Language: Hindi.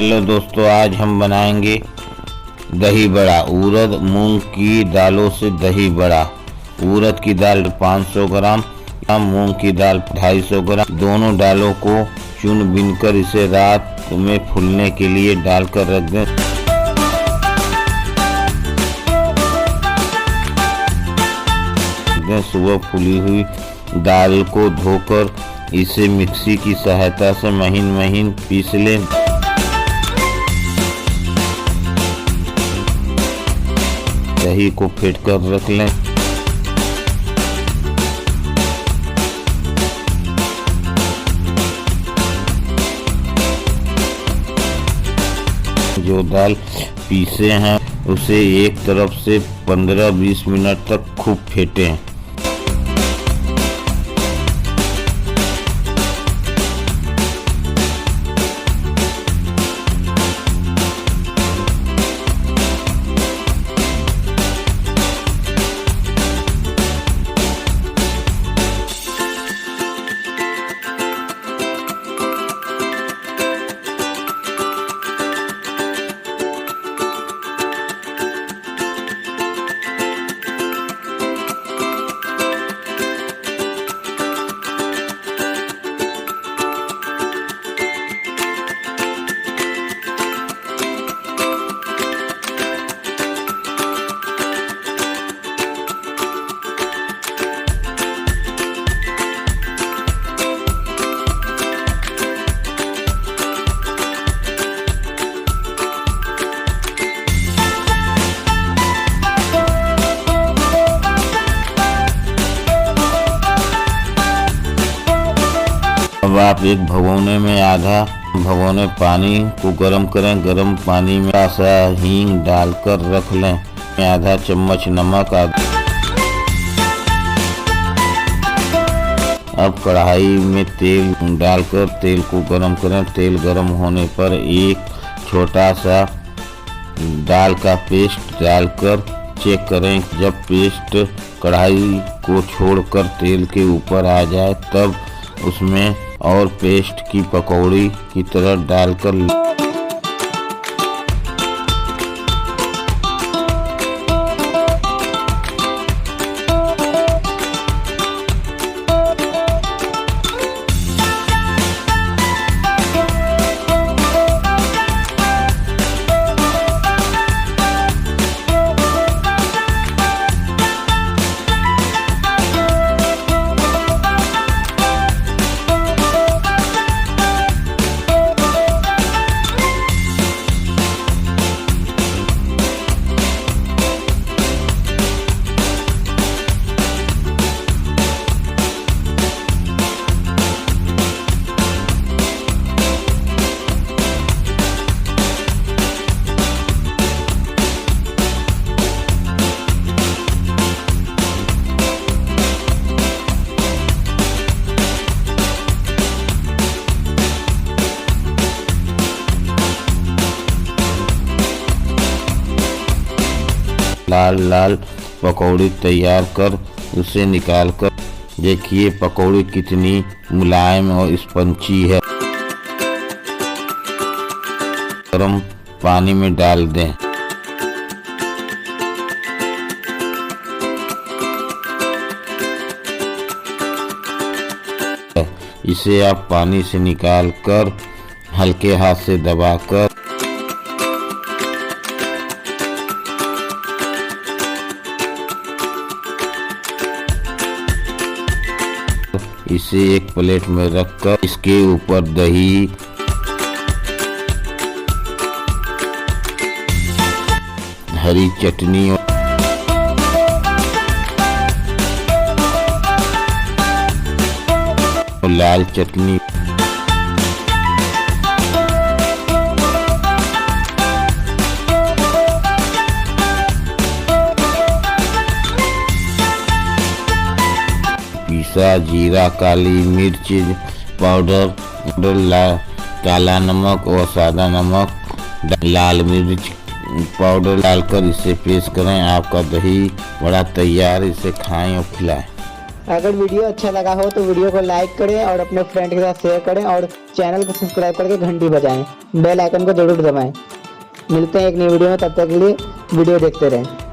हेलो दोस्तों, आज हम बनाएंगे दही बड़ा। उड़द मूंग की दालों से दही बड़ा। उड़द की दाल 500 ग्राम, मूंग की दाल 250 ग्राम। दोनों दालों को चुन बीनकर इसे रात में फूलने के लिए डालकर रख दें। सुबह फूली हुई दाल को धोकर इसे मिक्सी की सहायता से महीन महीन पीस लें। दही को फेंट कर रख लें। जो दाल पीसे हैं उसे एक तरफ से 15-20 मिनट तक खूब फेंटें। अब आप एक भगोने में आधा भगोने पानी को गर्म करें। गर्म पानी में थोड़ा सा हींग डालकर रख लें। आधा चम्मच नमक। अब कढ़ाई में तेल डालकर तेल को गर्म करें। तेल गर्म होने पर एक छोटा सा दाल का पेस्ट डालकर चेक करें। जब पेस्ट कढ़ाई को छोड़कर तेल के ऊपर आ जाए तब उसमें और पेस्ट की पकौड़ी की तरह डालकर लाल लाल पकौड़ी तैयार कर उसे निकाल कर देखिए पकौड़ी कितनी मुलायम और स्पंजी है। गरम पानी में डाल दें। इसे आप पानी से निकाल कर हल्के हाथ से दबाकर इसे एक प्लेट में रखकर इसके ऊपर दही, हरी चटनी और लाल चटनी पिसा जीरा, काली मिर्च पाउडर, काला नमक और सादा नमक, लाल मिर्च पाउडर डालकर इसे पेस्ट करें। आपका दही बड़ा तैयार। इसे खाएं और खिलाएं। अगर वीडियो अच्छा लगा हो तो वीडियो को लाइक करें और अपने फ्रेंड के साथ शेयर करें और चैनल को सब्सक्राइब करके घंटी बजाएं, बेल आइकन को जरूर दबाएं। मिलते हैं एक नई वीडियो में, तब तक के लिए वीडियो देखते रहें।